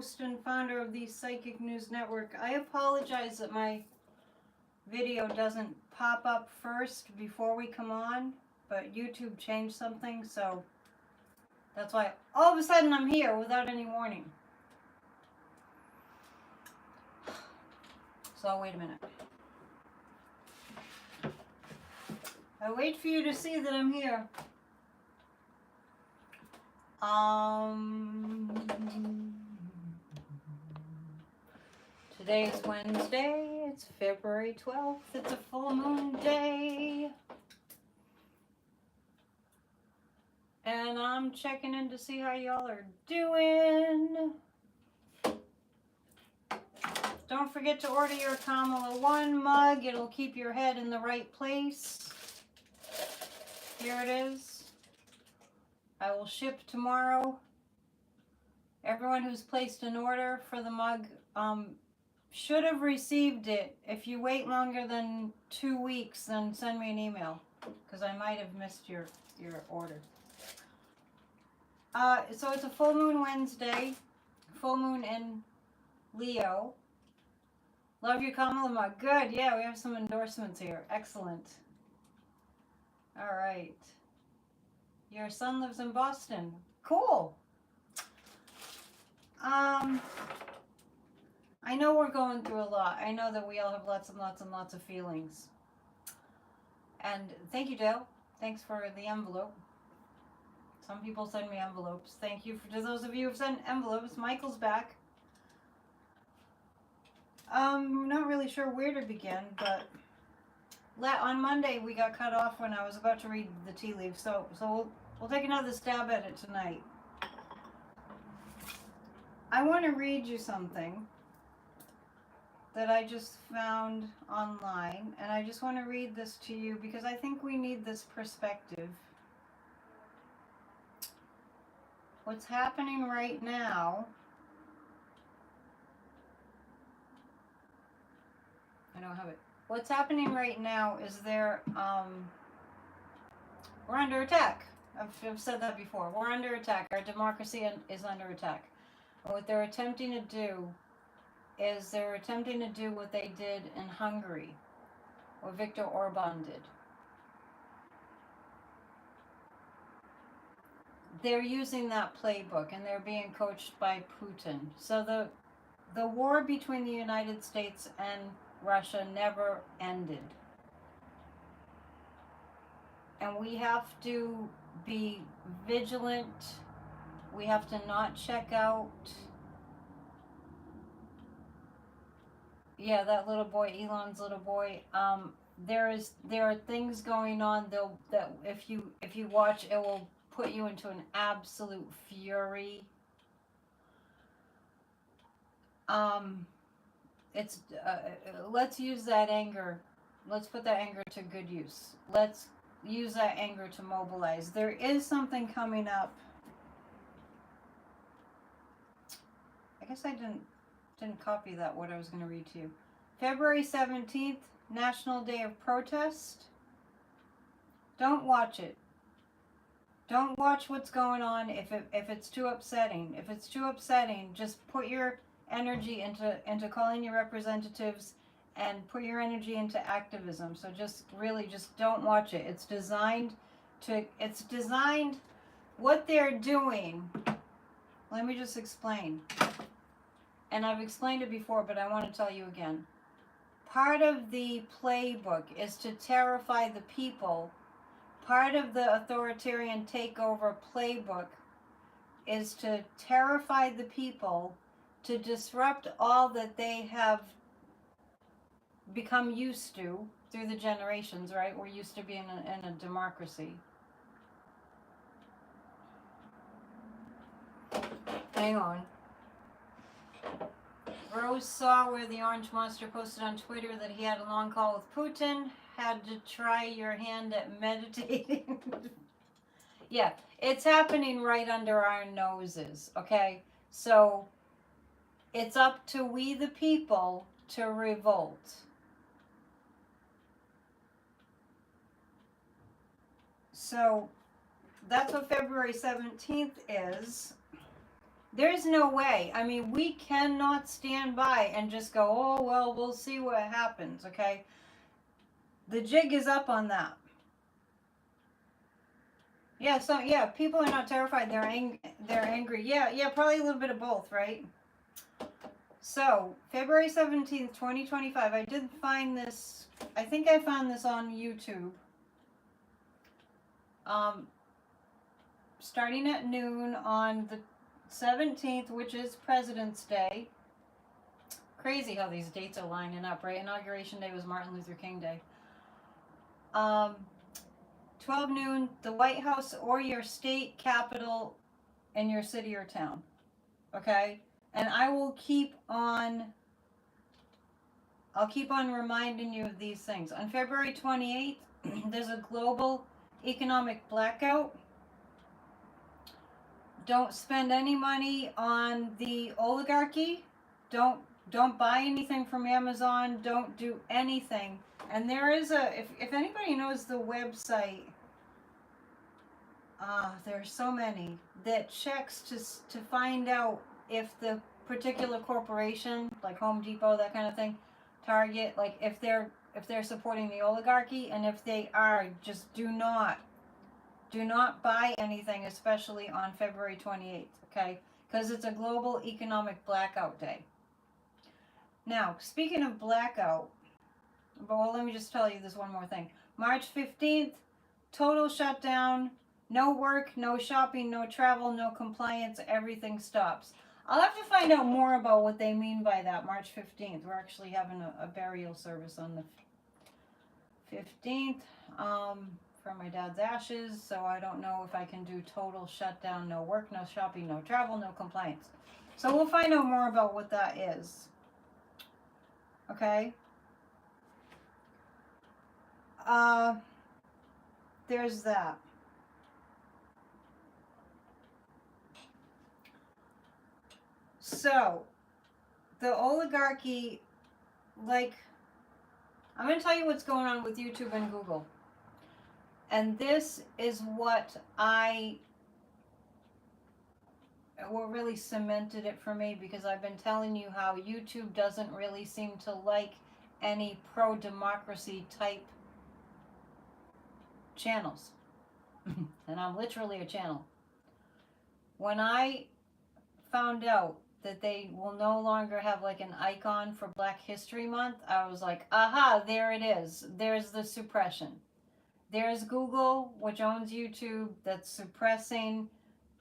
host and founder of the Psychic News Network. I apologize that my video doesn't pop up first before we come on, but YouTube changed something, so that's why all of a sudden I'm here without any warning. So wait a minute. I wait for you to see that I'm here. Today is Wednesday, it's February 12th, it's a full moon day. And I'm checking in to see how y'all are doing. Don't forget to order your Kamala 1 mug, it'll keep your head in the right place. Here it is. I will ship tomorrow. Everyone who's placed an order for the mug should have received it. If you wait longer than 2 weeks, then send me an email, because I might have missed your order. So it's a full moon Wednesday, full moon in Leo. Love your Kamala mug. Good, yeah, we have some endorsements here. Excellent. All right. Your son lives in Boston. Cool. I know we're going through a lot. I know that we all have lots and lots and lots of feelings. And thank you, Dale. Thanks for the envelope. Some people send me envelopes. Thank you to those of you who've sent envelopes. Michael's back. Not really sure where to begin, but on Monday we got cut off when I was about to read the tea leaves. So we'll take another stab at it tonight. I want to read you something that I just found online, and I just want to read this to you because I think we need this perspective. What's happening right now, I don't have it. What's happening right now is we're under attack. I've said that before. We're under attack. Our democracy is under attack. And what they're attempting to do is they're attempting to do what they did in Hungary, what Viktor Orban did. They're using that playbook, and they're being coached by Putin. So the war between the United States and Russia never ended. And we have to be vigilant. We have to not check out. Yeah, that little boy, Elon's little boy. There are things going on that if you watch, it will put you into an absolute fury. Let's use that anger. Let's put that anger to good use. Let's use that anger to mobilize. There is something coming up. I guess I didn't copy that, what I was going to read to you. February 17th, National Day of Protest. Don't watch it. Don't watch what's going on if it's too upsetting. If it's too upsetting, just put your energy into calling your representatives and put your energy into activism. So just don't watch it. It's designed, what they're doing. Let me just explain. And I've explained it before, but I want to tell you again. Part of the playbook is to terrify the people. Part of the authoritarian takeover playbook is to terrify the people, to disrupt all that they have become used to through the generations, right? We're used to being in a democracy. Hang on. Rose saw where the Orange Monster posted on Twitter that he had a long call with Putin. Had to try your hand at meditating. Yeah, it's happening right under our noses, okay? So it's up to we the people to revolt. So that's what February 17th is. There's no way. I mean, we cannot stand by and just go, oh, well, we'll see what happens, okay? The jig is up on that. Yeah, so, yeah, people are not terrified. They're angry. Yeah, probably a little bit of both, right? So, February 17th, 2025, I did find this, I think I found this on YouTube. Starting at noon on the 17th, which is President's Day. Crazy how these dates are lining up, right? Inauguration Day was Martin Luther King Day. 12 noon, the White House or your state capitol in your city or town. Okay? And I'll keep on reminding you of these things. On February 28th, there's a global economic blackout. Don't spend any money on the oligarchy. Don't buy anything from Amazon. Don't do anything. And there is if anybody knows the website, there are so many that checks to find out if the particular corporation, like Home Depot, that kind of thing, Target, like if they're supporting the oligarchy, and if they are, just do not buy anything, especially on February 28th, okay? Because it's a global economic blackout day. Now, speaking of blackout, well, let me just tell you this one more thing. March 15th, total shutdown, no work, no shopping, no travel, no compliance, everything stops. I'll have to find out more about what they mean by that, March 15th. We're actually having a burial service on the 15th. For my dad's ashes, so I don't know if I can do total shutdown, no work, no shopping, no travel, no compliance. So we'll find out more about what that is. Okay? There's that. So, the oligarchy, like, I'm going to tell you what's going on with YouTube and Google. And this is what really cemented it for me, because I've been telling you how YouTube doesn't really seem to like any pro-democracy type channels. And I'm literally a channel. When I found out that they will no longer have like an icon for Black History Month, I was like, aha, there it is. There's the suppression. There's Google, which owns YouTube, that's suppressing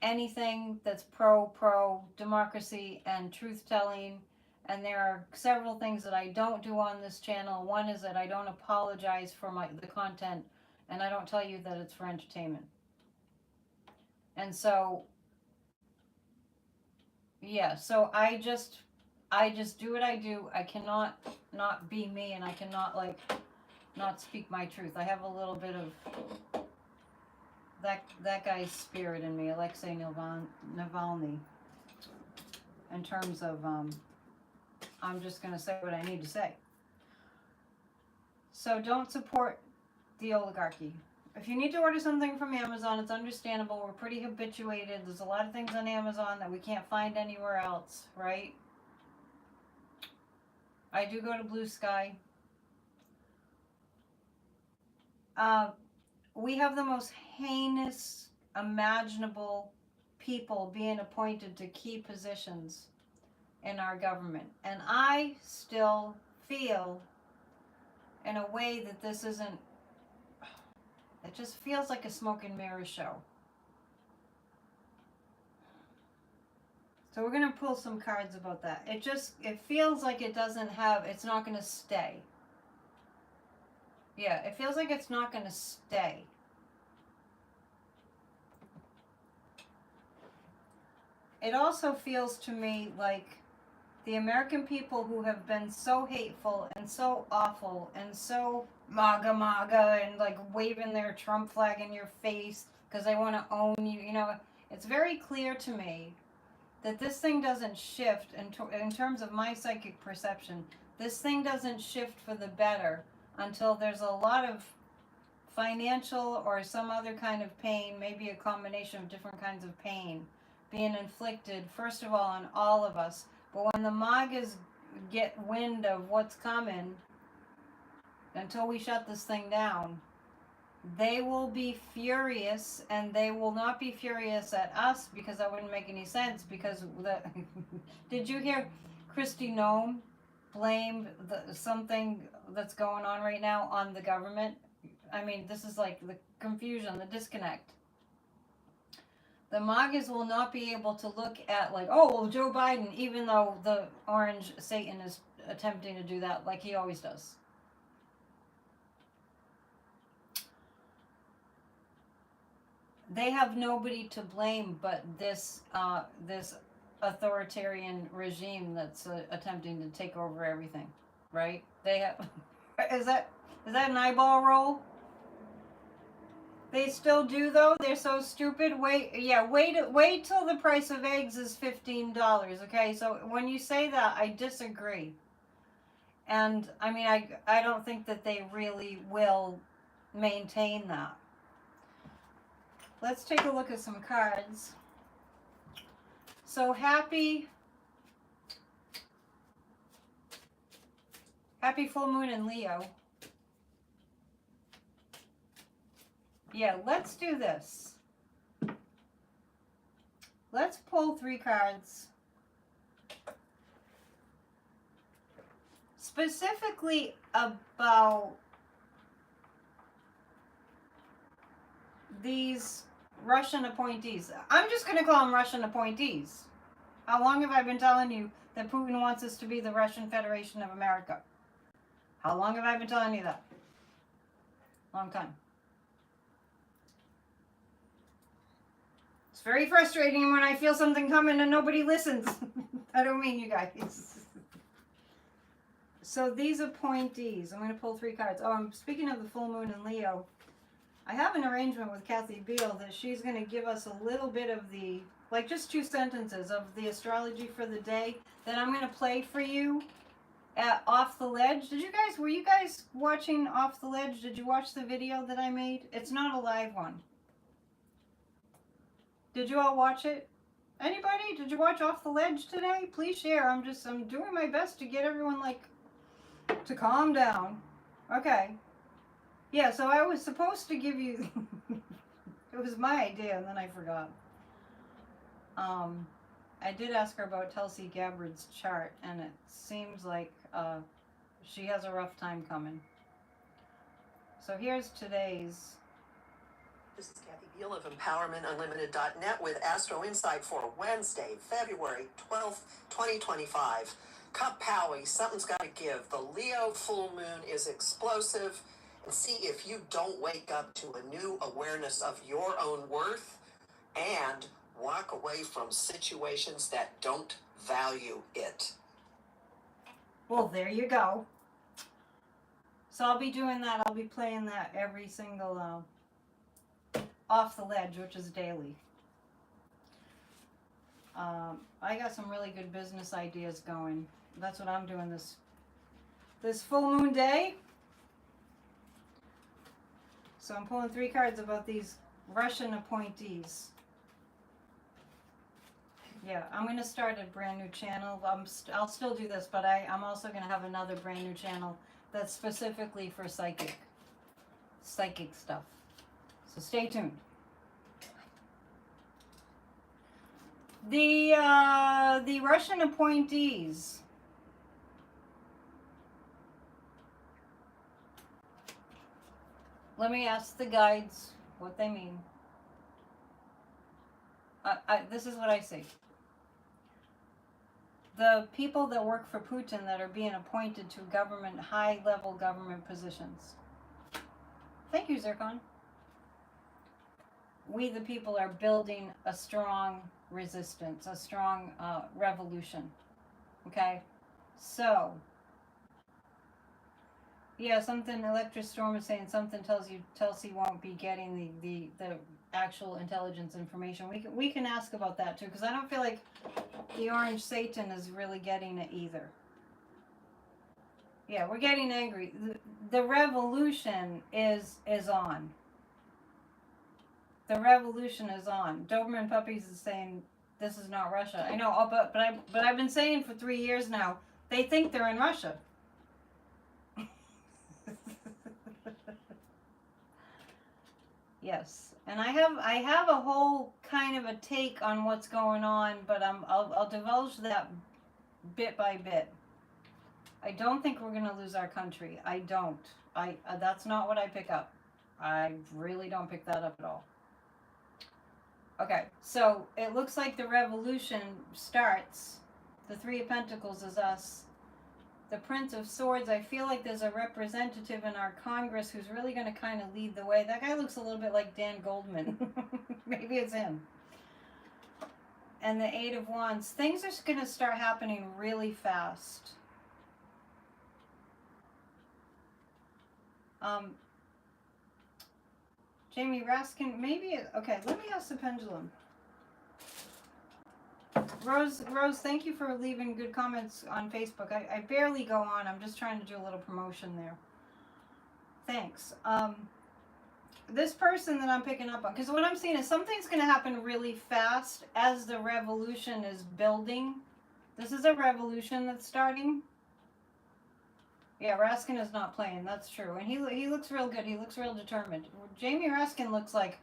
anything that's pro democracy and truth telling. And there are several things that I don't do on this channel. One is that I don't apologize for the content, and I don't tell you that it's for entertainment. And so, yeah, so I just do what I do. I cannot not be me, and I cannot not speak my truth. I have a little bit of that guy's spirit in me, Alexei Navalny. In terms of, I'm just going to say what I need to say. So don't support the oligarchy. If you need to order something from Amazon, it's understandable. We're pretty habituated. There's a lot of things on Amazon that we can't find anywhere else, right? I do go to Blue Sky. We have the most heinous imaginable people being appointed to key positions in our government. And I still feel in a way that this isn't, it just feels like a smoke and mirror show. So we're going to pull some cards about that. It feels like it doesn't have, it's not going to stay. Yeah, it feels like it's not going to stay. It also feels to me like the American people who have been so hateful and so awful and so MAGA and like waving their Trump flag in your face because they want to own you, it's very clear to me that this thing doesn't shift in terms of my psychic perception. This thing doesn't shift for the better until there's a lot of financial or some other kind of pain, maybe a combination of different kinds of pain, being inflicted, first of all, on all of us. But when the MAGAs get wind of what's coming, until we shut this thing down, they will be furious, and they will not be furious at us because that wouldn't make any sense. Because the did you hear Kristi Noem blame something that's going on right now on the government? I mean, this is like the confusion, the disconnect. The MAGAs will not be able to look at like, oh, well, Joe Biden, even though the orange Satan is attempting to do that like he always does. They have nobody to blame but this authoritarian regime that's attempting to take over everything, right? They have. Is that an eyeball roll? They still do though. They're so stupid. Wait till the price of eggs is $15. Okay, so when you say that, I disagree. And I mean, I don't think that they really will maintain that. Let's take a look at some cards. So happy full moon in Leo. Yeah, let's do this. Let's pull 3 cards. Specifically about these Russian appointees. I'm just going to call them Russian appointees. How long have I been telling you that Putin wants us to be the Russian Federation of America? How long have I been telling you that? Long time. It's very frustrating when I feel something coming and nobody listens. I don't mean you guys. So these appointees, I'm going to pull 3 cards. Oh, I'm speaking of the full moon in Leo. I have an arrangement with Kathy Beal that she's going to give us a little bit of the, like just 2 sentences of the astrology for the day that I'm going to play for you at Off the Ledge. Were you guys watching Off the Ledge? Did you watch the video that I made? It's not a live one. Did you all watch it? Anybody? Did you watch Off the Ledge today? Please share. I'm doing my best to get everyone like to calm down. Okay. Yeah, so I was supposed to give you it was my idea and then I forgot. I did ask her about Tulsi Gabbard's chart and it seems like she has a rough time coming. So here's today's. This is Kathy Beal of EmpowermentUnlimited.net with Astro Insight for Wednesday, February 12th, 2025. Cup Powie, something's got to give. The Leo full moon is explosive. And see if you don't wake up to a new awareness of your own worth and walk away from situations that don't value it. Well, there you go. So I'll be doing that. I'll be playing that every single Off the Ledge, which is daily. I got some really good business ideas going. That's what I'm doing this full moon day. So I'm pulling 3 cards about these Russian appointees. Yeah, I'm going to start a brand new channel. I'll still do this, but I'm also going to have another brand new channel that's specifically for psychic stuff. So stay tuned. The Russian appointees. Let me ask the guides what they mean. This is what I see. The people that work for Putin that are being appointed to high-level government positions. Thank you, Zircon. We, the people, are building a strong resistance, a strong revolution. Okay? So, yeah, something, Electra Storm is saying something tells you Tulsi won't be getting the actual intelligence information. We can ask about that too, because I don't feel like the orange Satan is really getting it either. Yeah, we're getting angry. The revolution is on. The revolution is on. Doberman Puppies is saying this is not Russia. I know, but I've been saying for 3 years now, they think they're in Russia. Yes, and I have a whole kind of a take on what's going on, but I'll divulge that bit by bit. I don't think we're gonna lose our country. I don't. That's not what I pick up. I really don't pick that up at all. Okay, so it looks like the revolution starts. The Three of Pentacles is us. The Prince of Swords, I feel like there's a representative in our Congress who's really going to kind of lead the way. That guy looks a little bit like Dan Goldman. Maybe it's him. And the Eight of Wands. Things are going to start happening really fast. Jamie Raskin, maybe, okay, let me ask the pendulum. Rose, thank you for leaving good comments on Facebook. I barely go on. I'm just trying to do a little promotion there. Thanks. This person that I'm picking up on, because what I'm seeing is something's going to happen really fast as the revolution is building. This is a revolution that's starting. Yeah, Raskin is not playing. That's true. And he looks real good. He looks real determined. Jamie Raskin looks like,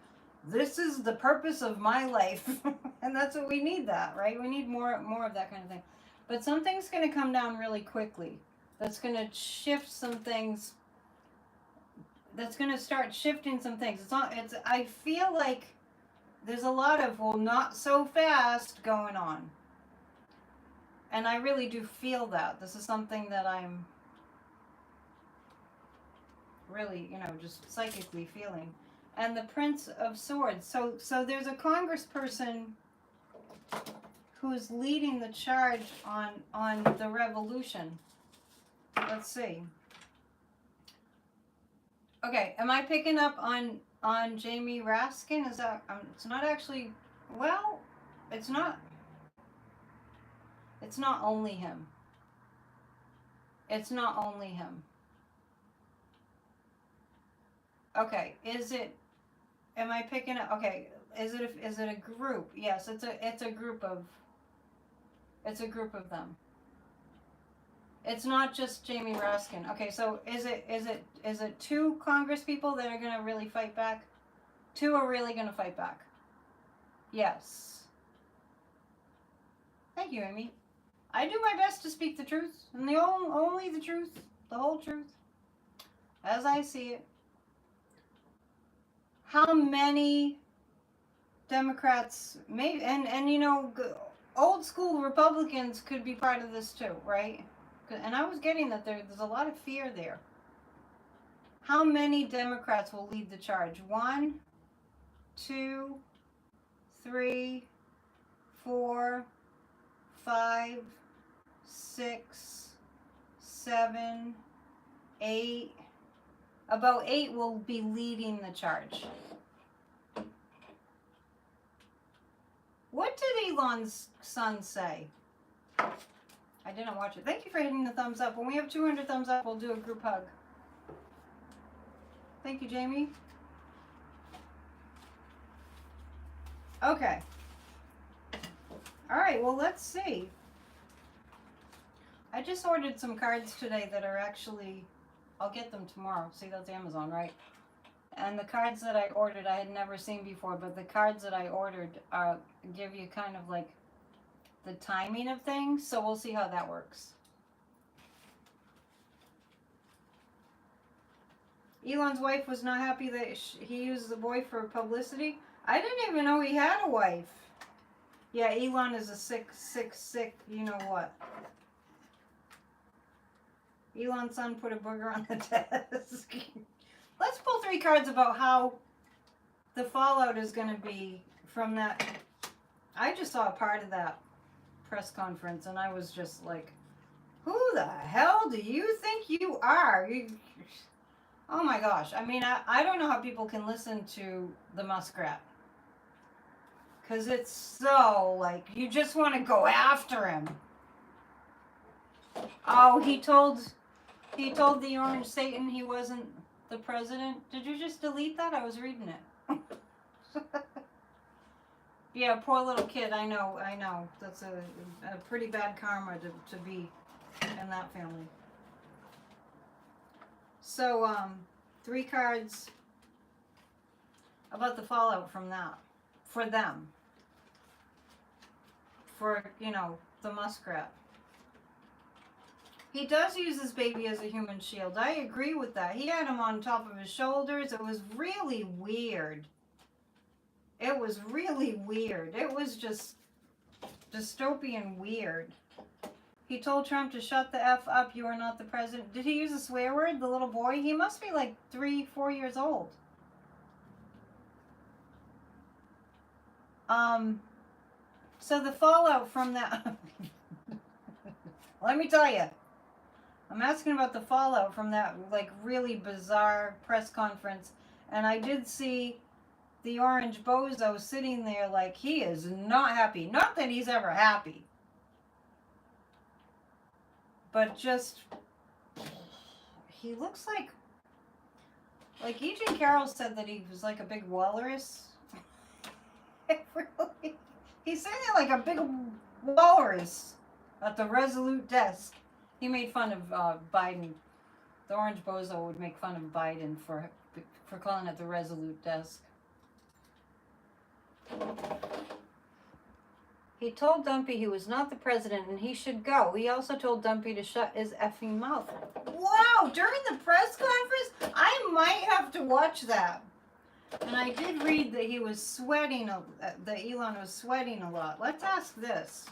this is the purpose of my life. And that's what we need, that, right? We need more of that kind of thing. But something's going to come down really quickly. That's going to shift some things. That's going to start shifting some things. I feel like there's a lot of, well, not so fast going on. And I really do feel that. This is something that I'm really, just psychically feeling. And the Prince of Swords. So there's a congressperson who's leading the charge on the revolution. Let's see. Okay, am I picking up on Jamie Raskin? Is that it's not actually, well, it's not only him. It's not only him. Okay, am I picking up? Okay, is it a group? Yes, it's a group of them. It's not just Jamie Raskin. Okay, so is it two Congress people that are going to really fight back? Two are really going to fight back. Yes. Thank you, Amy. I do my best to speak the truth, and only the truth, the whole truth, as I see it. How many Democrats, maybe, and old school Republicans could be part of this too, right? And I was getting that there's a lot of fear there. How many Democrats will lead the charge? 1, 2, 3, 4, 5, 6, 7, 8. About 8 will be leading the charge. What did Elon's son say? I didn't watch it. Thank you for hitting the thumbs up. When we have 200 thumbs up, we'll do a group hug. Thank you, Jamie. Okay. All right, well, let's see. I just ordered some cards today that are actually, I'll get them tomorrow. See, that's Amazon, right? And the cards that I ordered I had never seen before, but the cards that I ordered give you kind of like the timing of things, so we'll see how that works. Elon's wife was not happy that he used the boy for publicity. I didn't even know he had a wife. Yeah, Elon is a sick, you know what. Elon's son put a booger on the desk. Let's pull 3 cards about how the fallout is going to be from that. I just saw a part of that press conference and I was just like, who the hell do you think you are? Oh my gosh. I mean, I don't know how people can listen to the Muskrat. Because it's so, like, you just want to go after him. Oh, he told the Orange Satan he wasn't the president. Did you just delete that? I was reading it. Yeah, poor little kid. I know. That's a pretty bad karma to be in that family. So, 3 cards about the fallout from that for them. For, the muskrat. He does use his baby as a human shield. I agree with that. He had him on top of his shoulders. It was really weird. It was really weird. It was just dystopian weird. He told Trump to shut the F up. You are not the president. Did he use a swear word, the little boy? He must be like 3-4 years old. So the fallout from that... Let me tell you. I'm asking about the fallout from that, like, really bizarre press conference. And I did see the orange bozo sitting there like he is not happy. Not that he's ever happy. But just... He looks like E.J. Carroll said that he was like a big walrus. Really, he's sitting there like a big walrus at the Resolute desk. He made fun of Biden. The orange bozo would make fun of Biden for calling it the Resolute desk. He told Dumpy he was not the president and he should go. He also told Dumpy to shut his effing mouth. Wow, during the press conference? I might have to watch that. And I did read that he was sweating, that Elon was sweating a lot. Let's ask this.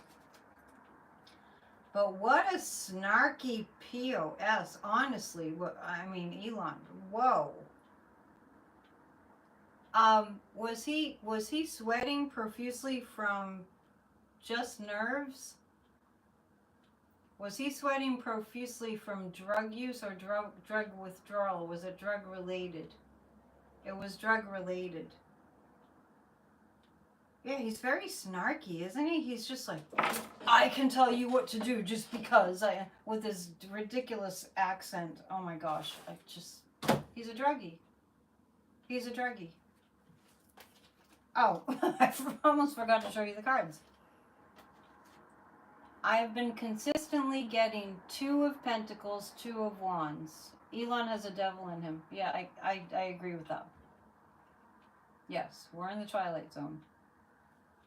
But what a snarky POS, honestly. Elon, whoa. Was he sweating profusely from just nerves? Was he sweating profusely from drug use or drug withdrawal? Was it drug related? It was drug related. Yeah, he's very snarky, isn't he? He's just like, I can tell you what to do just because with his ridiculous accent. Oh my gosh, he's a druggie. He's a druggie. Oh, I almost forgot to show you the cards. I have been consistently getting 2 of Pentacles, 2 of Wands. Elon has a devil in him. Yeah, I agree with that. Yes, we're in the Twilight Zone.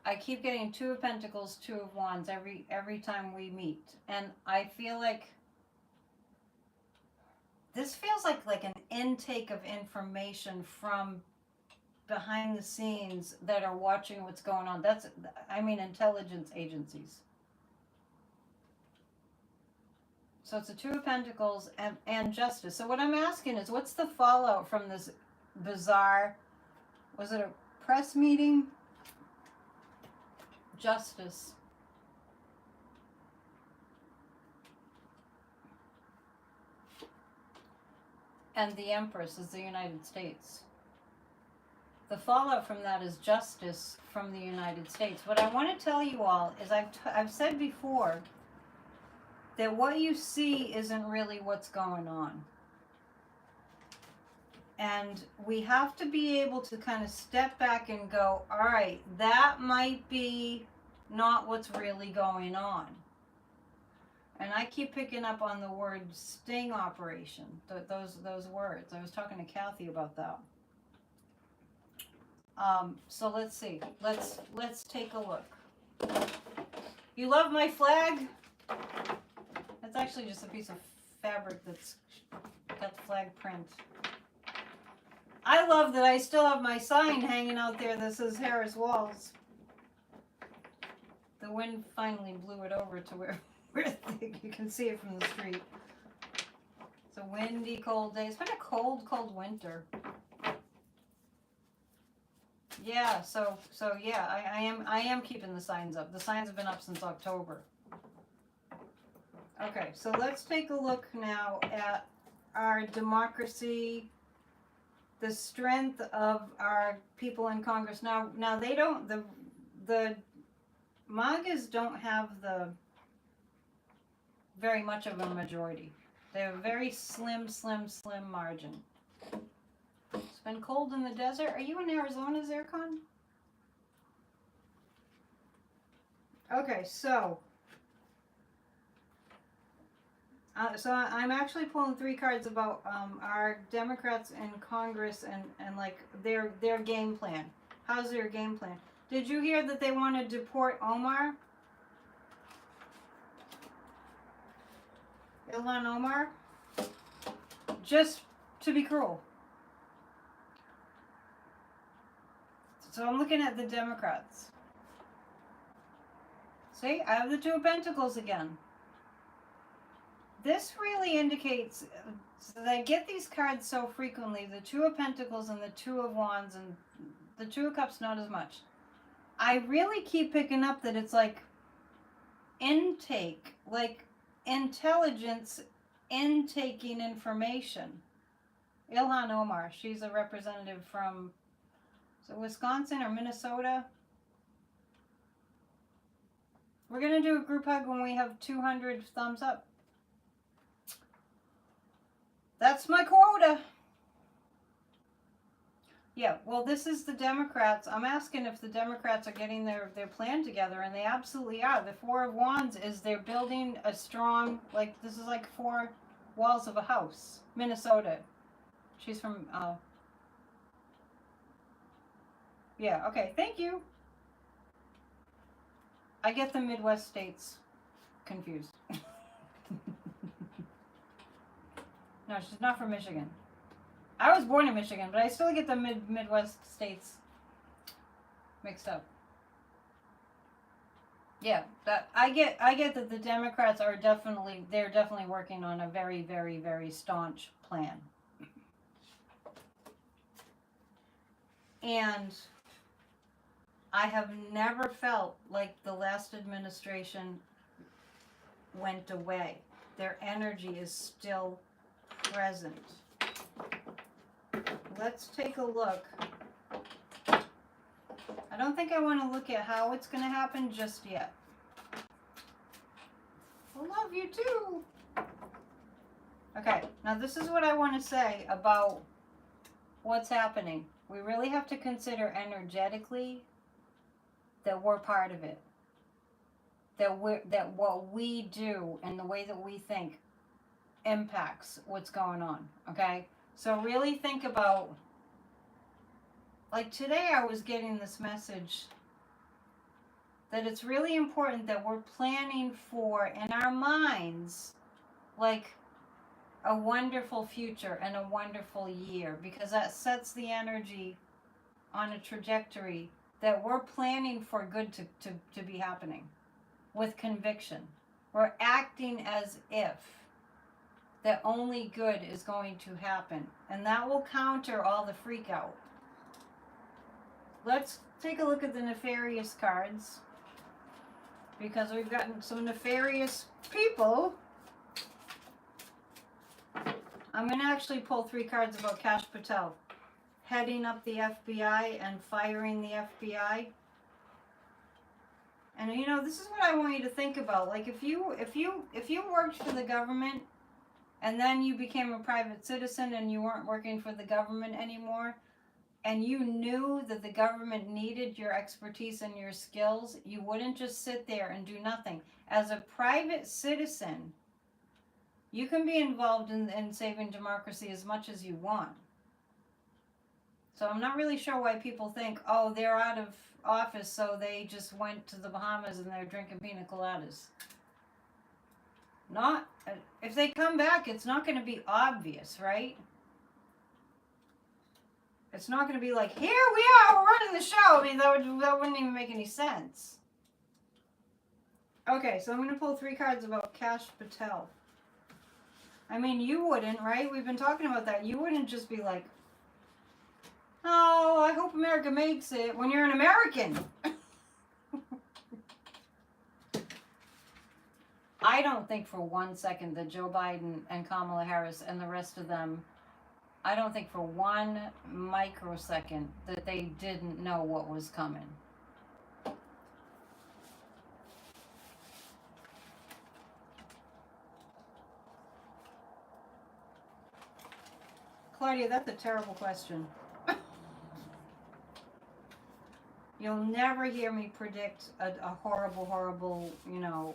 I keep getting 2 of Pentacles, 2 of Wands every time we meet. And I feel like this feels like an intake of information from behind the scenes that are watching what's going on. Intelligence agencies. So it's a 2 of Pentacles and Justice. So what I'm asking is, what's the fallout from this bizarre, was it a press meeting? Justice. And the Empress is the United States. The fallout from that is justice from the United States. What I want to tell you all is I've said before that what you see isn't really what's going on. And we have to be able to kind of step back and go, all right, that might be not what's really going on. And I keep picking up on the word sting operation, those words. I was talking to Kathy about that. So let's see. Let's take a look. You love my flag? That's actually just a piece of fabric that's got the flag print. I love that I still have my sign hanging out there that says Harris Walls. The wind finally blew it over to where you can see it from the street. It's a windy, cold day. It's been a cold, cold winter. Yeah, so yeah, I am keeping the signs up. The signs have been up since October. Okay, so let's take a look now at our democracy, the strength of our people in Congress. Now they don't, the MAGAs don't have the very much of a majority. They have a very slim margin. It's been cold in the desert. Are you in Arizona, Zircon? Okay, so I'm actually pulling 3 cards about our Democrats in Congress and like their game plan. How's their game plan? Did you hear that they want to deport Omar? Ilhan Omar? Just to be cruel. So I'm looking at the Democrats. See, I have the Two of Pentacles again. This really indicates that I get these cards so frequently, the Two of Pentacles and the Two of Wands, and the Two of Cups not as much. I really keep picking up that it's like intake, like intelligence intaking information. Ilhan Omar, she's a representative from Wisconsin or Minnesota. We're going to do a group hug when we have 200 thumbs up. That's my quota. Yeah, well, this is the Democrats. I'm asking if the Democrats are getting their plan together, and they absolutely are. The Four of Wands is they're building a strong, like, this is like 4 walls of a house. Minnesota. She's from, yeah, okay, thank you. I get the Midwest states confused. No, she's not from Michigan. I was born in Michigan, but I still get the Midwest states mixed up. Yeah, that I get that the Democrats are definitely working on a very, very, very staunch plan. And I have never felt like the last administration went away. Their energy is still present. Let's take a look. I don't think I want to look at how it's going to happen just yet. I love you too. Okay, now this is what I want to say about what's happening. We really have to consider energetically that we're part of it. That what we do and the way that we think impacts what's going on, okay? So really think about, like today I was getting this message that it's really important that we're planning for, in our minds, like a wonderful future and a wonderful year, because that sets the energy on a trajectory that we're planning for good to be happening with conviction. We're acting as if that only good is going to happen, and that will counter all the freak out. Let's take a look at the nefarious cards, because we've gotten some nefarious people. I'm going to actually pull 3 cards about Kash Patel heading up the FBI and firing the FBI. And you know, this is what I want you to think about. Like if you worked for the government and then you became a private citizen and you weren't working for the government anymore, and you knew that the government needed your expertise and your skills, you wouldn't just sit there and do nothing. As a private citizen, you can be involved in saving democracy as much as you want. So I'm not really sure why people think, oh, they're out of office, so they just went to the Bahamas and they're drinking pina coladas. Not, if they come back, it's not going to be obvious, right? It's not going to be like, here we are, we're running the show. I mean, that wouldn't even make any sense. Okay, so I'm going to pull 3 cards about Kash Patel. I mean, you wouldn't, right? We've been talking about that. You wouldn't just be like, oh, I hope America makes it, when you're an American. I don't think for 1 second that Joe Biden and Kamala Harris and the rest of them, I don't think for 1 microsecond that they didn't know what was coming. Claudia, that's a terrible question. You'll never hear me predict a horrible, horrible, you know,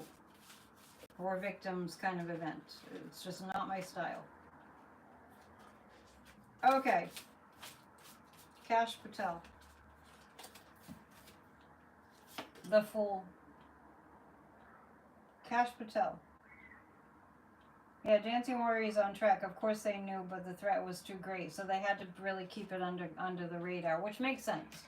war victims kind of event. It's just not my style. Okay. Kash Patel. The Fool. Kash Patel. Yeah, Dancing Warriors on track. Of course they knew, but the threat was too great, so they had to really keep it under the radar, which makes sense.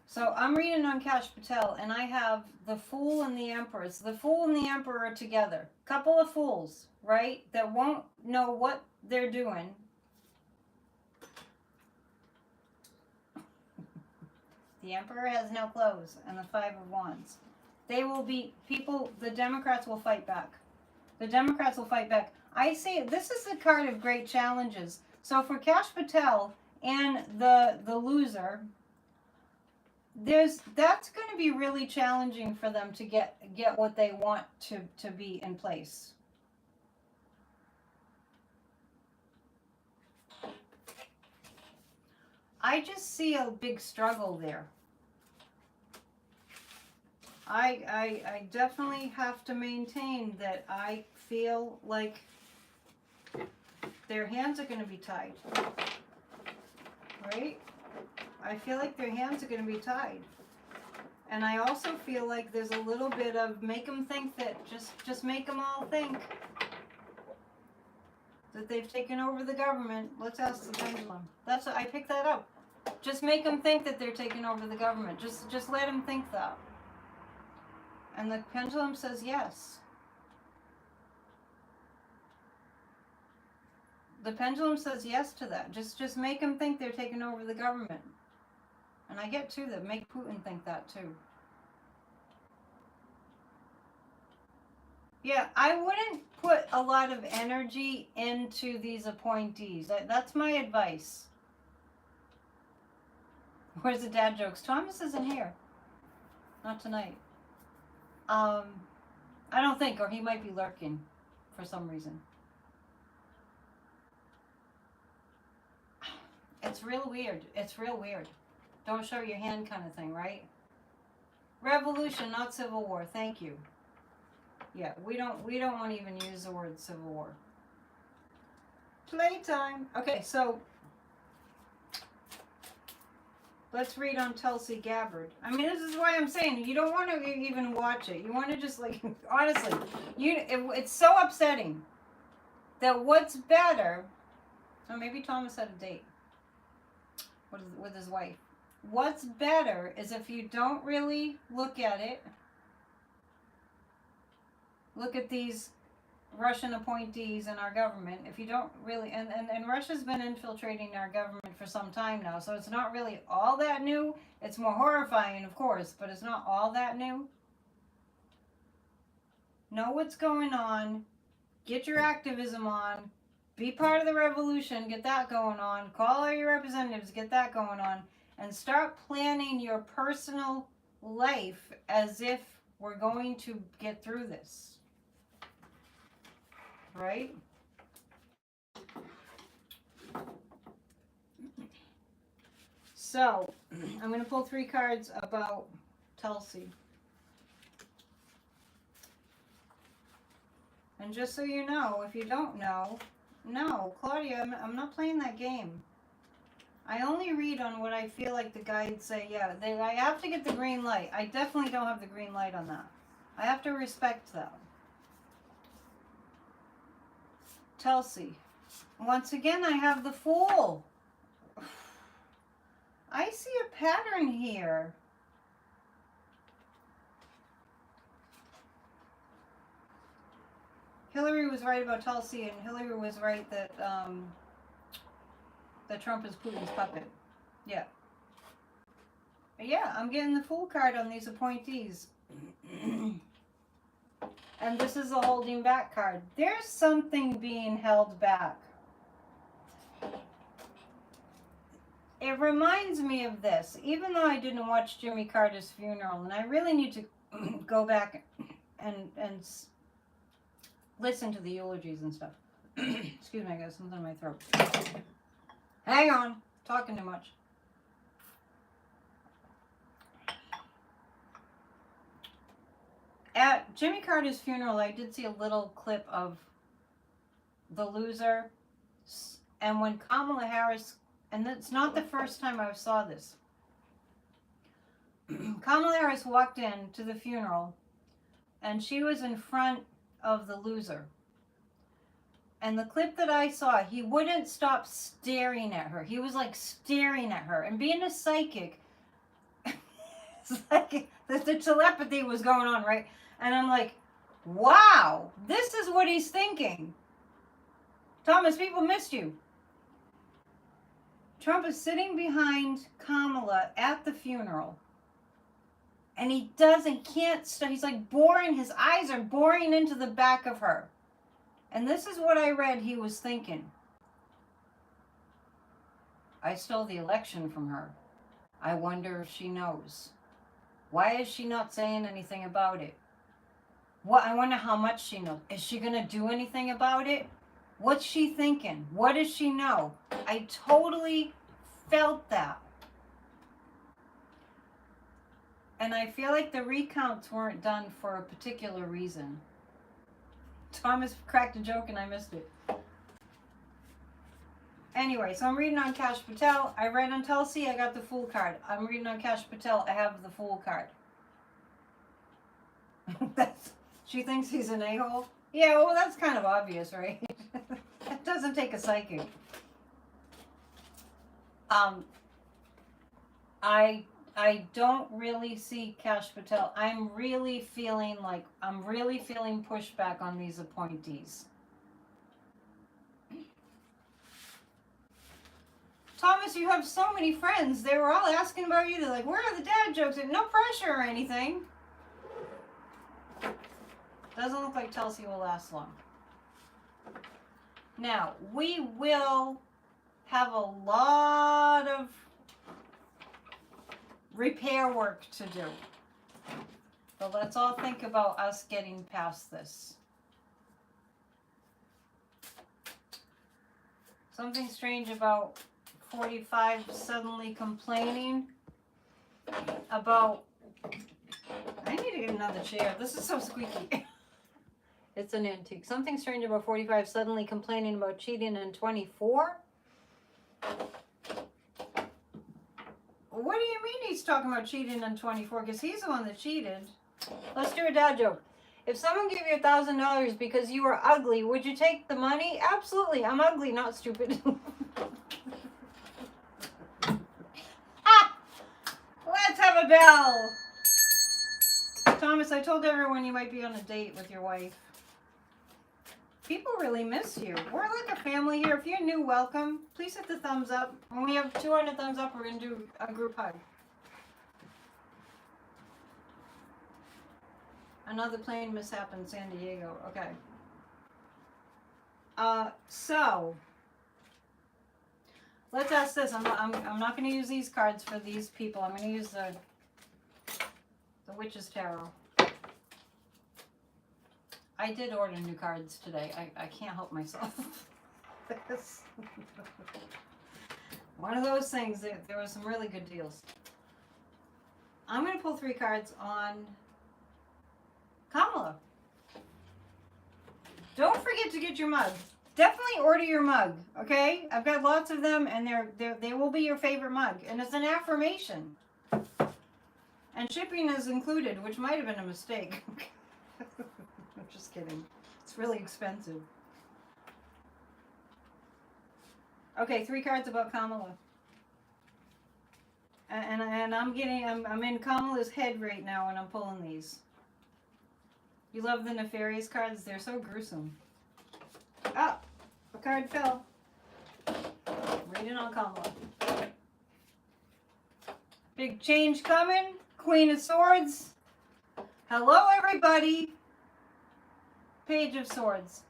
So I'm reading on Kash Patel, and I have the Fool and the Empress. The Fool and the Emperor are together. Couple of fools, right? That won't know what they're doing. The Emperor has no clothes, and the Five of Wands. They will be people. The Democrats will fight back. The Democrats will fight back. I see. This is the card of great challenges. So for Kash Patel and the loser, that's going to be really challenging for them to get what they want to be in place. I just see a big struggle there. I definitely have to maintain that I feel like their hands are going to be tied. Right? I feel like their hands are going to be tied. And I also feel like there's a little bit of make them think that, just make them all think that they've taken over the government. Let's ask the pendulum. I picked that up. Just make them think that they're taking over the government. Just let them think that. And the pendulum says yes. The pendulum says yes to that. Just make them think they're taking over the government. And I get to that. Make Putin think that too. Yeah, I wouldn't put a lot of energy into these appointees. That's my advice. Where's the dad jokes? Thomas isn't here. Not tonight. I don't think, or he might be lurking for some reason. It's real weird. It's real weird. Don't show your hand kind of thing, right? Revolution, not civil war. Thank you. Yeah, we don't want to even use the word civil war. Playtime. Okay, so let's read on Tulsi Gabbard. I mean, this is why I'm saying you don't want to even watch it. You want to just like, honestly, it's so upsetting that what's better. So maybe Thomas had a date with his wife. What's better is if you don't really look at it. Look at these Russian appointees in our government. If you don't really, and Russia's been infiltrating our government for some time now, so it's not really all that new. It's more horrifying, of course, but it's not all that new. Know what's going on. Get your activism on. Be part of the revolution. Get that going on. Call all your representatives. Get that going on. And start planning your personal life as if we're going to get through this. Right? So, I'm going to pull 3 cards about Tulsi. And just so you know, if you don't know, no, Claudia, I'm not playing that game. I only read on what I feel like the guides say. Yeah, I have to get the green light. I definitely don't have the green light on that. I have to respect that. Tulsi. Once again, I have the Fool. I see a pattern here. Hillary was right about Tulsi, and Hillary was right that that Trump is Putin's puppet. Yeah. But yeah, I'm getting the Fool card on these appointees. And this is a holding back card. There's something being held back. It reminds me of this, even though I didn't watch Jimmy Carter's funeral, and I really need to go back and listen to the eulogies and stuff. Excuse me, I got something in my throat. Hang on, talking too much. at Jimmy Carter's funeral, I did see a little clip of the loser. And when Kamala Harris, and it's not the first time I saw this, Kamala Harris walked in to the funeral and she was in front of the loser. And the clip that I saw, he wouldn't stop staring at her. He was like staring at her. And being a psychic, it's like the telepathy was going on, right? And I'm like, wow, this is what he's thinking. Thomas, people missed you. Trump is sitting behind Kamala at the funeral. And he can't stop. He's like boring, his eyes are boring into the back of her. And this is what I read he was thinking. I stole the election from her. I wonder if she knows. Why is she not saying anything about it? I wonder how much she knows. Is she going to do anything about it? What's she thinking? What does she know? I totally felt that. And I feel like the recounts weren't done for a particular reason. Thomas cracked a joke and I missed it. Anyway, so I'm reading on Kash Patel. I read on Tulsi, I got the Fool card. I'm reading on Kash Patel, I have the Fool card. She thinks he's an a-hole? Yeah, well, that's kind of obvious, right? It doesn't take a psychic. I don't really see Kash Patel. I'm really feeling pushback on these appointees. Thomas, you have so many friends. They were all asking about you. They're like, where are the dad jokes? No pressure or anything. Doesn't look like Tulsi will last long. Now, we will have a lot of repair work to do. But let's all think about us getting past this. Something strange about 45 suddenly complaining about... I need to get another chair. This is so squeaky. It's an antique. Something strange about 45 suddenly complaining about cheating in 24? What do you mean he's talking about cheating in 24? Because he's the one that cheated. Let's do a dad joke. If someone gave you $1,000 because you were ugly, would you take the money? Absolutely. I'm ugly, not stupid. Let's have a bell. Thomas, I told everyone you might be on a date with your wife. People really miss you. We're like a family here. If you're new, welcome. Please hit the thumbs up. When we have 200 thumbs up, we're going to do a group hug. Another plane mishap in San Diego. Okay. So let's ask this. I'm not going to use these cards for these people. I'm going to use the Witch's Tarot. I did order new cards today. I can't help myself. One of those things, there were some really good deals. I'm going to pull 3 cards on Kamala. Don't forget to get your mug. Definitely order your mug, okay? I've got lots of them, and they will be your favorite mug. And it's an affirmation. And shipping is included, which might have been a mistake. I'm just kidding. It's really expensive. Okay, 3 cards about Kamala. And I'm in Kamala's head right now when I'm pulling these. You love the nefarious cards? They're so gruesome. Ah, a card fell. Reading on Kamala. Big change coming. Queen of Swords. Hello, everybody. Page of Swords.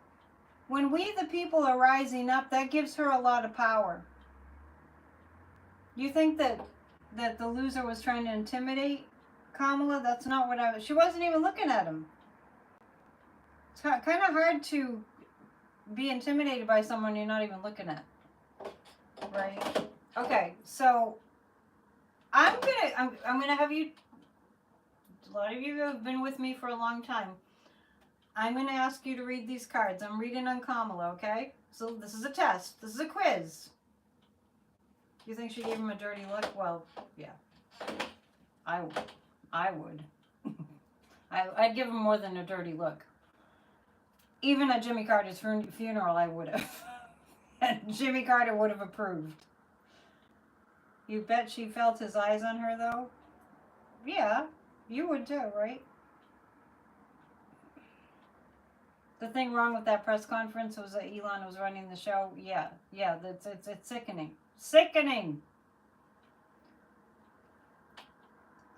When we, the people, are rising up, that gives her a lot of power. You think that the loser was trying to intimidate Kamala? That's not what she wasn't even looking at him. It's kind of hard to be intimidated by someone you're not even looking at. Right? Okay, so I'm gonna have you lot of you have been with me for a long time. I'm going to ask you to read these cards. I'm reading on Kamala, okay? So this is a test. This is a quiz. You think she gave him a dirty look? Well, yeah. I would. I'd give him more than a dirty look. Even at Jimmy Carter's funeral, I would have. And Jimmy Carter would have approved. You bet she felt his eyes on her, though? Yeah, you would too, right? The thing wrong with that press conference was that Elon was running the show. Yeah, it's sickening. Sickening!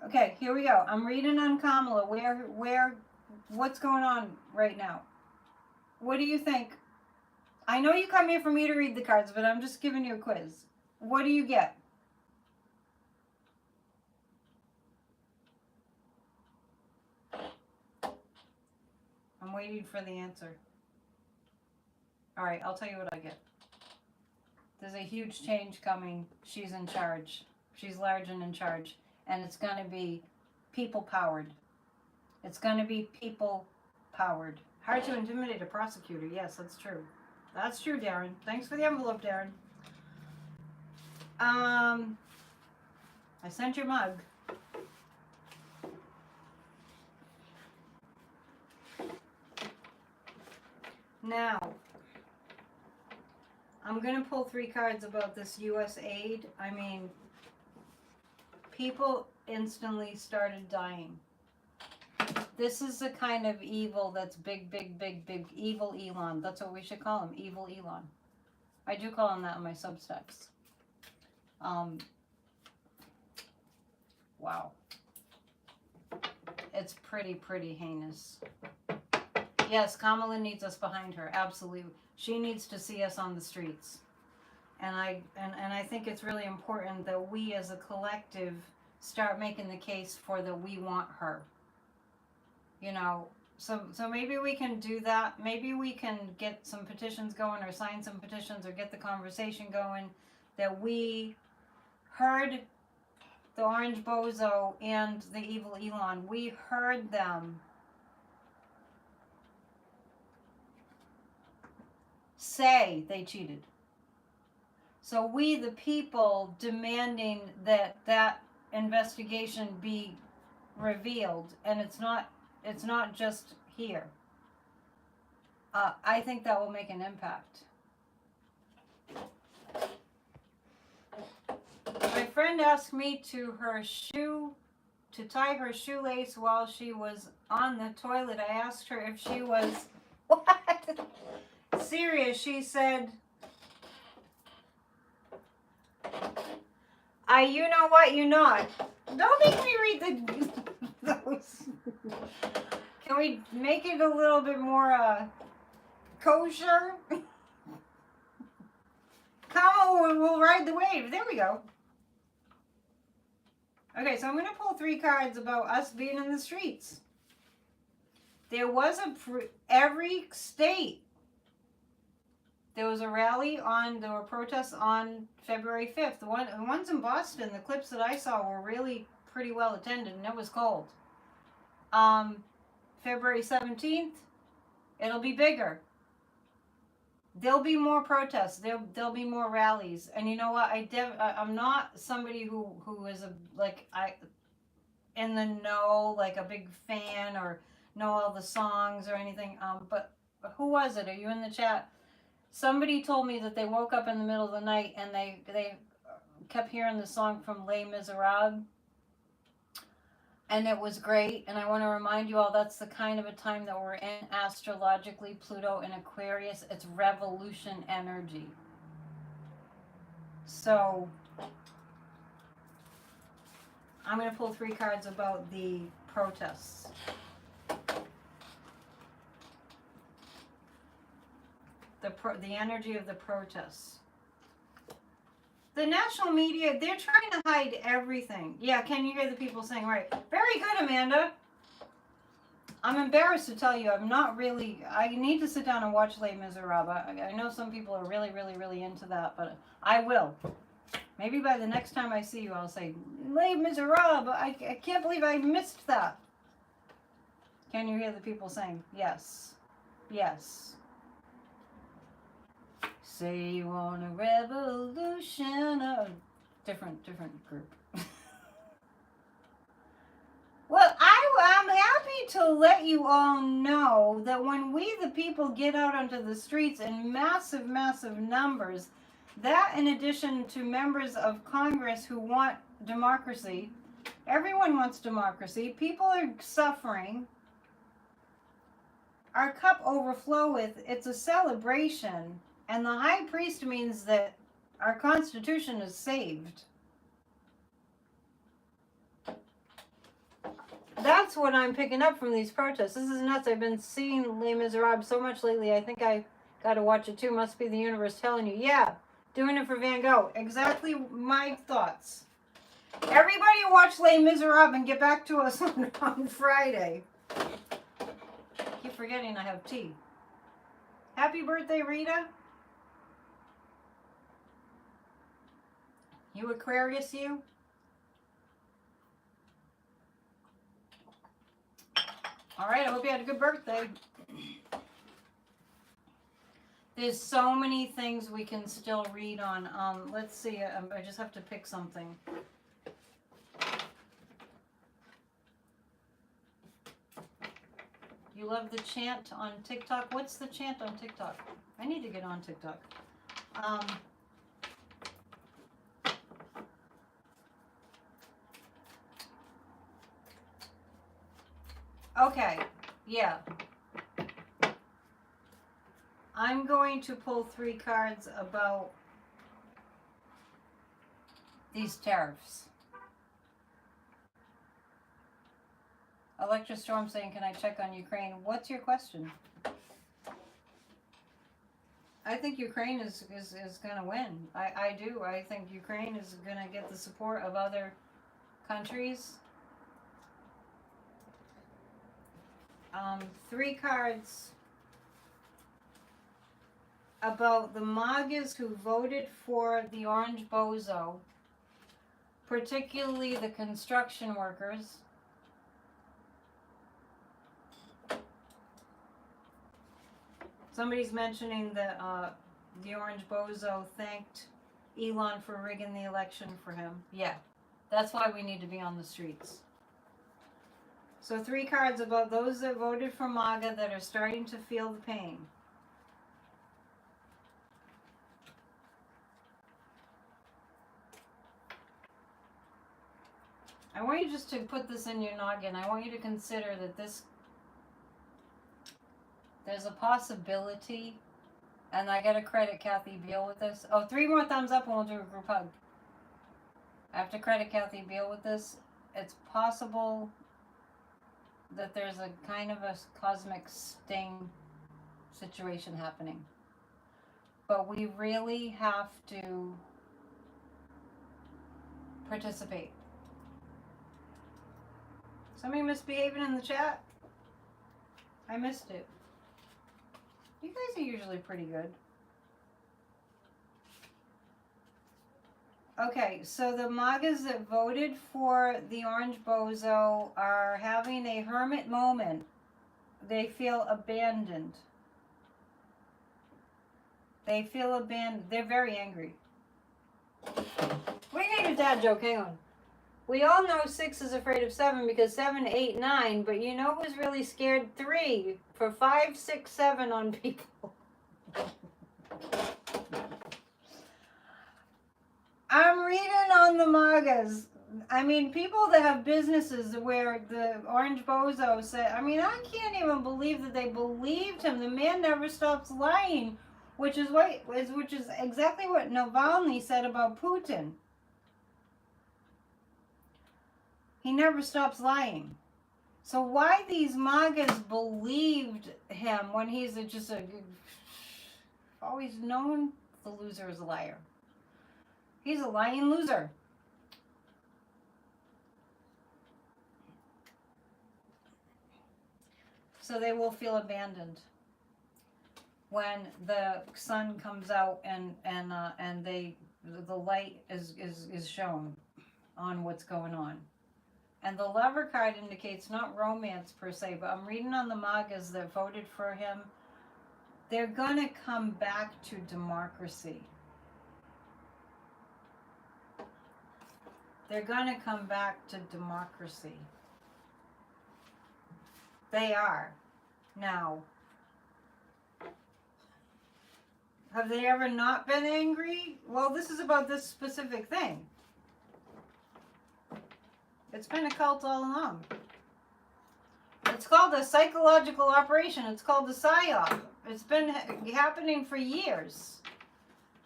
Okay, here we go. I'm reading on Kamala. What's going on right now? What do you think? I know you come here for me to read the cards, but I'm just giving you a quiz. What do you get? I'm waiting for the answer. All right, I'll tell you what I get. There's a huge change coming. She's in charge. She's large and in charge. And it's going to be people-powered. It's going to be people-powered. Hard to intimidate a prosecutor. Yes, that's true. That's true, Darren. Thanks for the envelope, Darren. I sent your mug. Now, I'm going to pull 3 cards about this U.S. aid. I mean, people instantly started dying. This is the kind of evil that's big, big, big, big. Evil Elon. That's what we should call him. Evil Elon. I do call him that in my Substacks. Wow. It's pretty heinous. Yes, Kamala needs us behind her. Absolutely. She needs to see us on the streets. And I think it's really important that we as a collective start making the case for that we want her. You know, so maybe we can do that. Maybe we can get some petitions going or sign some petitions or get the conversation going that we heard the Orange Bozo and the Evil Elon. We heard them say they cheated. So we, the people, demanding that investigation be revealed, and it's not just here. I think that will make an impact. My friend asked me to tie her shoelace while she was on the toilet. I asked her if she was what? Serious. She said, you know what, you not. Don't make me read those. Can we make it a little bit more kosher? Kamala will ride the wave. There we go. Okay, so I'm going to pull 3 cards about us being in the streets. There was every state. There was a rally there were protests on February 5th. The ones in Boston, the clips that I saw were really pretty well attended, and it was cold. February 17th, it'll be bigger. There'll be more protests. There'll be more rallies. And you know what? I'm not somebody who is in the know, like a big fan or know all the songs or anything. But who was it? Are you in the chat? Somebody told me that they woke up in the middle of the night and they kept hearing the song from Les Miserables. And it was great. And I want to remind you all, that's the kind of a time that we're in astrologically. Pluto in Aquarius. It's revolution energy. So I'm going to pull 3 cards about the protests. The energy of the protests. The national media, they're trying to hide everything. Yeah, can you hear the people saying, right? Very good, Amanda. I'm embarrassed to tell you, I'm not really, I need to sit down and watch Les Miserables. I know some people are really, really, really into that, but I will. Maybe by the next time I see you, I'll say, Les Miserables, I can't believe I missed that. Can you hear the people saying yes? Yes. Say you want a revolution. Different group. Well, I'm happy to let you all know that when we, the people, get out onto the streets in massive, massive numbers, that in addition to members of Congress who want democracy, everyone wants democracy, people are suffering, our cup overfloweth, it's a celebration, and the high priest means that our Constitution is saved. That's what I'm picking up from these protests. This is nuts. I've been seeing Les Miserables so much lately. I think I got to watch it too. Must be the universe telling you. Yeah, doing it for Van Gogh. Exactly my thoughts. Everybody watch Les Miserables and get back to us on Friday. Keep forgetting I have tea. Happy birthday, Rita. You Aquarius, you? All right, I hope you had a good birthday. There's so many things we can still read on. Let's see, I just have to pick something. You love the chant on TikTok? What's the chant on TikTok? I need to get on TikTok. Okay, yeah. I'm going to pull 3 cards about these tariffs. Electra Storm saying, can I check on Ukraine? What's your question? I think Ukraine is going to win. I do. I think Ukraine is going to get the support of other countries. 3 cards about the MAGAs who voted for the Orange Bozo, particularly the construction workers. Somebody's mentioning that the Orange Bozo thanked Elon for rigging the election for him. Yeah, that's why we need to be on the streets. So 3 cards about those that voted for MAGA that are starting to feel the pain. I want you just to put this in your noggin. I want you to consider that there's a possibility, and I gotta credit Kathy Beal with this. Oh, 3 more thumbs up and we'll do a group hug. I have to credit Kathy Beal with this. It's possible that there's a kind of a cosmic sting situation happening. But we really have to participate. Somebody misbehaving in the chat? I missed it. You guys are usually pretty good. Okay, so the MAGAs that voted for the Orange Bozo are having a hermit moment. They feel abandoned. They feel abandoned. They're very angry. We need a dad joke, hang on. We all know 6 is afraid of 7 because 7, 8, 9, but you know who's really scared? 3 for 5, 6, 7 on people. I'm reading on the MAGAs. I mean, people that have businesses where the Orange Bozo said, I mean, I can't even believe that they believed him. The man never stops lying, which is exactly what Navalny said about Putin. He never stops lying. So why these MAGAs believed him when he's always known the loser is a liar. He's a lying loser. So they will feel abandoned when the sun comes out and the light is shown on what's going on. And the Lover card indicates not romance per se, but I'm reading on the MAGAs that voted for him. They're going to come back to democracy. They're going to come back to democracy. They are. Now, have they ever not been angry? Well, this is about this specific thing. It's been a cult all along. It's called a psychological operation. It's called a psyop. It's been happening for years.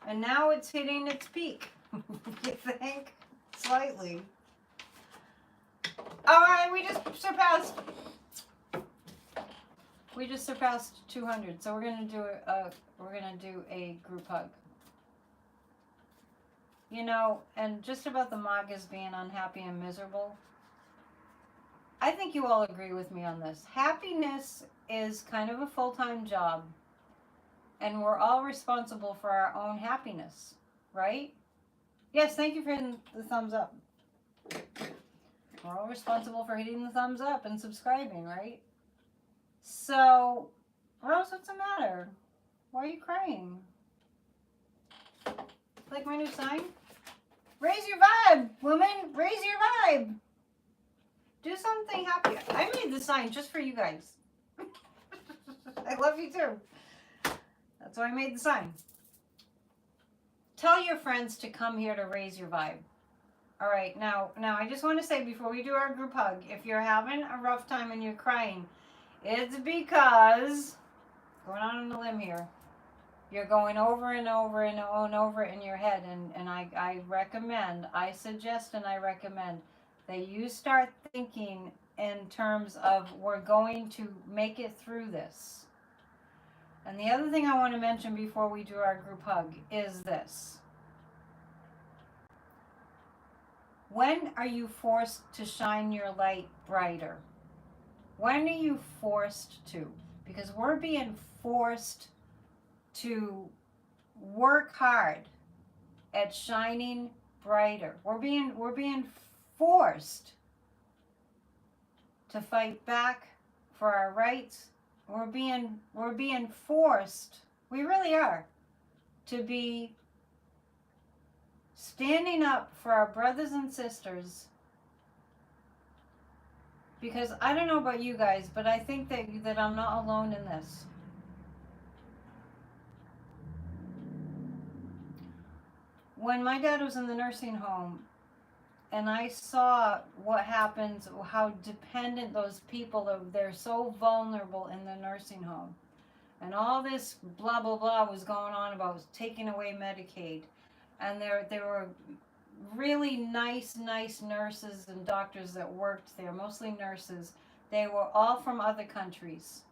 And now it's hitting its peak. You think? Slightly. Alright, we just surpassed 200. So we're gonna do a group hug. You know, and just about the MAGAs being unhappy and miserable, I think you all agree with me on this. Happiness is kind of a full-time job, and we're all responsible for our own happiness, right? Yes, thank you for hitting the thumbs up. We're all responsible for hitting the thumbs up and subscribing, right? So, Rose, what's the matter? Why are you crying? Like my new sign? Raise your vibe, woman. Raise your vibe. Do something happy. I made the sign just for you guys. I love you too. That's why I made the sign. Tell your friends to come here to raise your vibe. All right, now I just want to say before we do our group hug, if you're having a rough time and you're crying, it's because, going on a limb here, you're going over and over and over in your head, and I recommend, I suggest and I recommend that you start thinking in terms of we're going to make it through this. And the other thing I want to mention before we do our group hug is this. When are you forced to shine your light brighter? When are you forced to? Because we're being forced to work hard at shining brighter. We're being forced to fight back for our rights. We're being forced, we really are, to be standing up for our brothers and sisters. Because I don't know about you guys, but I think that I'm not alone in this. When my dad was in the nursing home, and I saw what happens, how dependent those people are, they're so vulnerable in the nursing home. And all this blah, blah, blah was going on about taking away Medicaid. And there were really nice nurses and doctors that worked there, mostly nurses. They were all from other countries.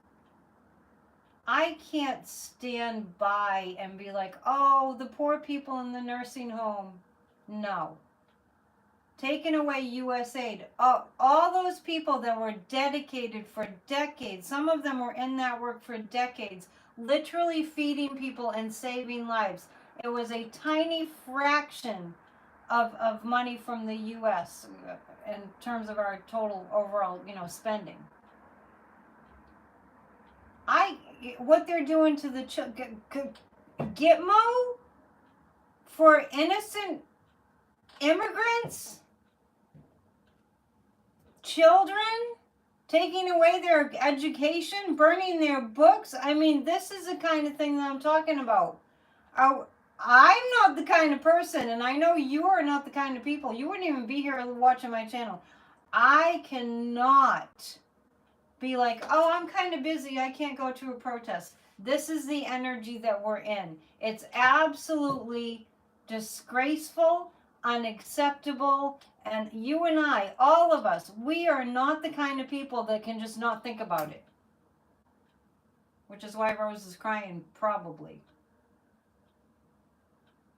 I can't stand by and be like, oh, the poor people in the nursing home. No. Taking away U.S. aid. Oh, all those people that were dedicated for decades, some of them were in that work for decades, literally feeding people and saving lives. It was a tiny fraction of money from the U.S. in terms of our total overall, spending. What they're doing to the Gitmo for innocent immigrants, children, taking away their education, burning their books. I mean, this is the kind of thing that I'm talking about. I'm not the kind of person, and I know you are not the kind of people. You wouldn't even be here watching my channel. I cannot be like, oh, I'm kind of busy, I can't go to a protest. This is the energy that we're in. It's absolutely disgraceful, unacceptable, and you and I, all of us, we are not the kind of people that can just not think about it. Which is why Rose is crying, probably.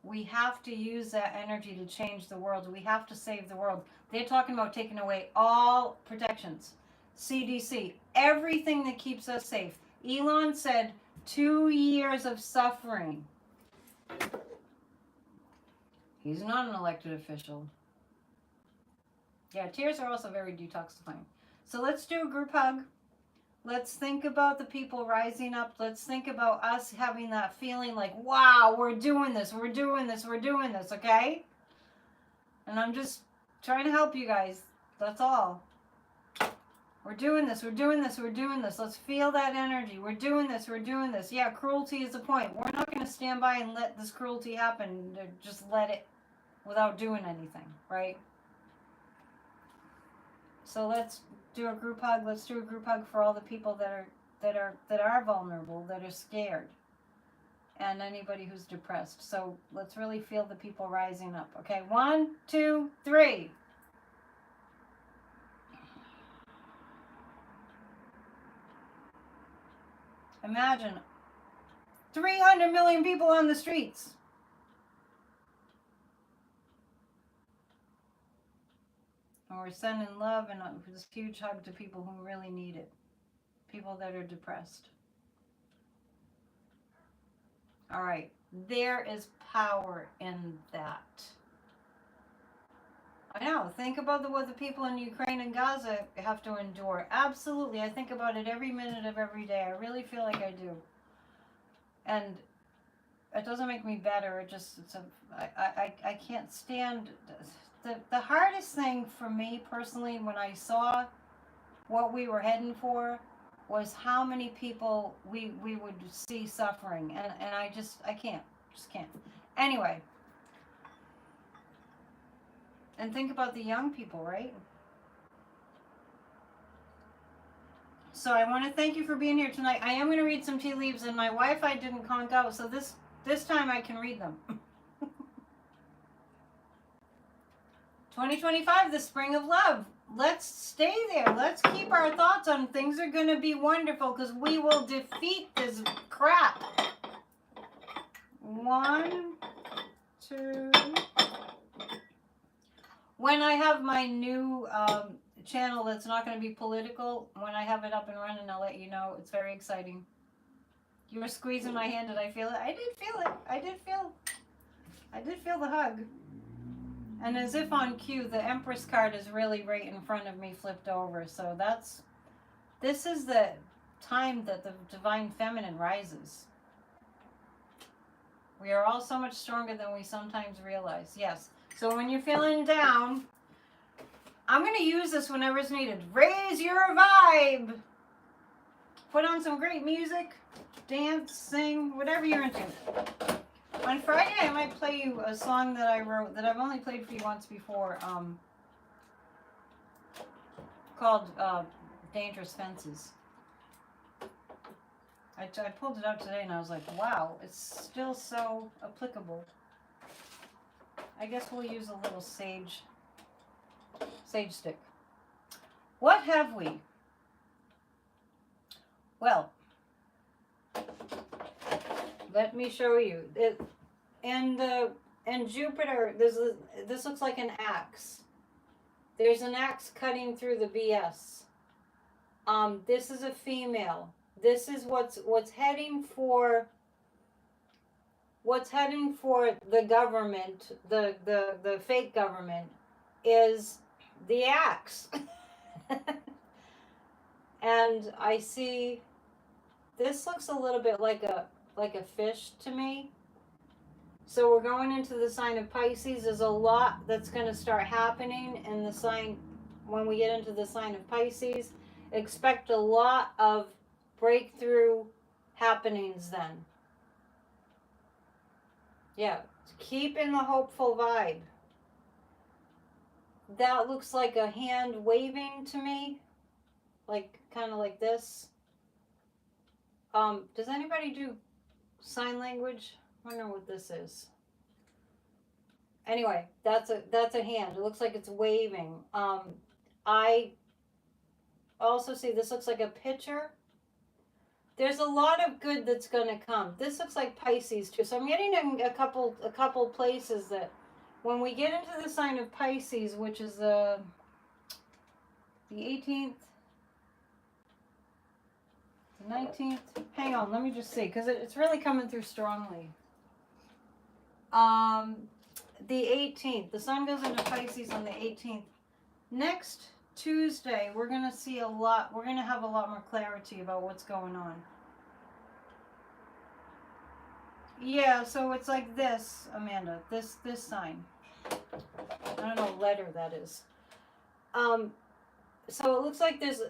We have to use that energy to change the world. We have to save the world. They're talking about taking away all protections. CDC, everything that keeps us safe. Elon said 2 years of suffering. He's not an elected official. Yeah, tears are also very detoxifying. So let's do a group hug. Let's think about the people rising up. Let's think about us having that feeling like, wow, we're doing this, we're doing this, we're doing this, okay? And I'm just trying to help you guys. That's all. We're doing this, we're doing this, we're doing this. Let's feel that energy. We're doing this, we're doing this. Yeah, cruelty is the point. We're not going to stand by and let this cruelty happen. Just let it without doing anything, right? So let's do a group hug. Let's do a group hug for all the people that are vulnerable, that are scared, and anybody who's depressed. So let's really feel the people rising up. Okay, 1, 2, 3. Imagine 300 million people on the streets. And we're sending love and this huge hug to people who really need it. People that are depressed. All right. There is power in that. I know. Think about what the people in Ukraine and Gaza have to endure. Absolutely. I think about it every minute of every day. I really feel like I do. And it doesn't make me better. It just, I can't stand. The hardest thing for me personally when I saw what we were heading for was how many people we would see suffering. And I can't. Just can't. Anyway. And think about the young people, right? So I want to thank you for being here tonight. I am going to read some tea leaves, and my Wi-Fi didn't conk out, so this time I can read them. 2025, the spring of love. Let's stay there. Let's keep our thoughts on things are going to be wonderful because we will defeat this crap. 1, 2. When I have my new channel that's not going to be political, when I have it up and running, I'll let you know. It's very exciting. You were squeezing my hand. Did I feel it? I did feel it. I did feel the hug. And as if on cue, the Empress card is really right in front of me, flipped over. So this is the time that the Divine Feminine rises. We are all so much stronger than we sometimes realize. Yes. So when you're feeling down, I'm going to use this whenever it's needed. Raise your vibe. Put on some great music. Dance, sing, whatever you're into. On Friday, I might play you a song that I wrote that I've only played for you once before. Called Dangerous Fences. I pulled it out today and I was like, wow, it's still so applicable. I guess we'll use a little sage stick. What have we? Well, let me show you. In Jupiter, this looks like an axe. There's an axe cutting through the BS. This is a female. This is what's heading for. What's heading for the government, the fake government, is the axe. And I see this looks a little bit like a fish to me. So we're going into the sign of Pisces. There's a lot that's going to start happening in the sign when we get into the sign of Pisces. Expect a lot of breakthrough happenings then. Yeah, keep in the hopeful vibe. That looks like a hand waving to me. Like, kind of like this. Does anybody do sign language? I wonder what this is. Anyway, that's a hand. It looks like it's waving. I also see this looks like a picture. There's a lot of good that's going to come. This looks like Pisces too. So I'm getting in a couple places that when we get into the sign of Pisces, which is the 18th, the 19th. Hang on, let me just see because it's really coming through strongly. The 18th. The sun goes into Pisces on the 18th. next Tuesday, we're going to see a lot, we're going to have a lot more clarity about what's going on. Yeah, so it's like this, Amanda, this sign. I don't know what letter that is. So it looks like there's,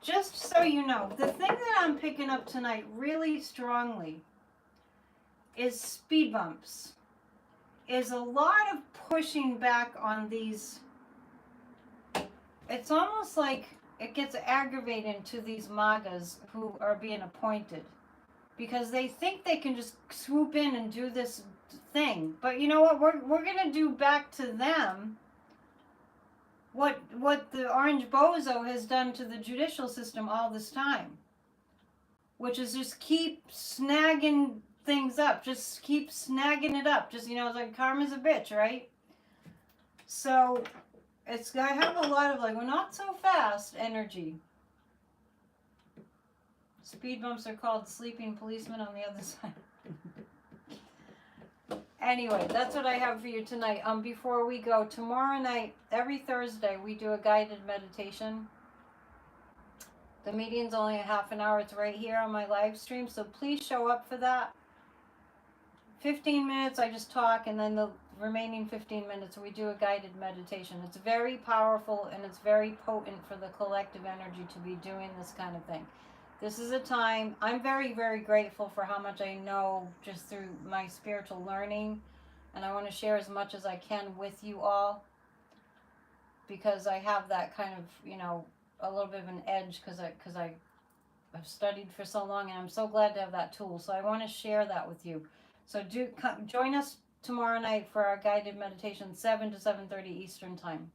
just so you know, the thing that I'm picking up tonight really strongly is speed bumps. Is a lot of pushing back on these. It's almost like it gets aggravating to these MAGAs who are being appointed, because they think they can just swoop in and do this thing. But you know what? We're gonna do back to them what the orange bozo has done to the judicial system all this time, which is just keep snagging things up, just keep snagging it up. Just, you know, it's like karma's a bitch, right? So it's I have a lot of like, we're not so fast energy. Speed bumps are called sleeping policemen on the other side. Anyway, that's what I have for you tonight. Before we go, tomorrow night, every Thursday, we do a guided meditation. The meeting's only a half an hour. It's right here on my live stream, so please show up for that. 15 minutes, I just talk, and then the remaining 15 minutes, we do a guided meditation. It's very powerful, and it's very potent for the collective energy to be doing this kind of thing. This is a time, I'm very, very grateful for how much I know just through my spiritual learning, and I want to share as much as I can with you all, because I have that kind of, you know, a little bit of an edge, because I've studied for so long, and I'm so glad to have that tool. So I want to share that with you. So join us tomorrow night for our guided meditation, 7 to 7:30 Eastern Time.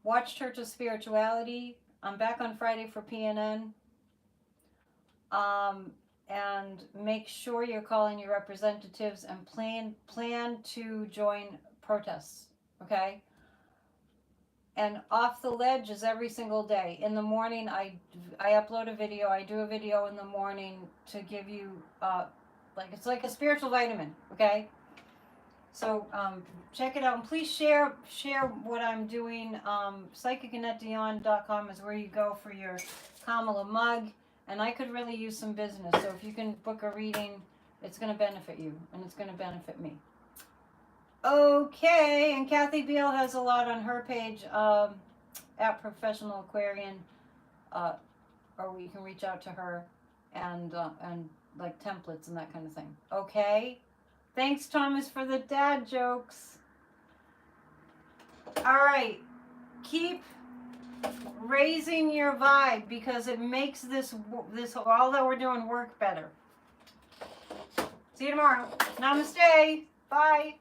Watch Church of Spirituality. I'm back on Friday for PNN. And make sure you're calling your representatives and plan to join protests, okay? And Off the Ledge is every single day. In the morning, I upload a video. I do a video in the morning to give you, it's like a spiritual vitamin, okay? So check it out, and please share what I'm doing. PsychicAnnetteDion.com is where you go for your Kamala mug, and I could really use some business. So if you can book a reading, it's going to benefit you, and it's going to benefit me. Okay, and Kathy Beal has a lot on her page at Professional Aquarian, or you can reach out to her, and like templates and that kind of thing. Okay. Thanks, Thomas, for the dad jokes. All right. Keep raising your vibe, because it makes this all that we're doing work better. See you tomorrow. Namaste. Bye.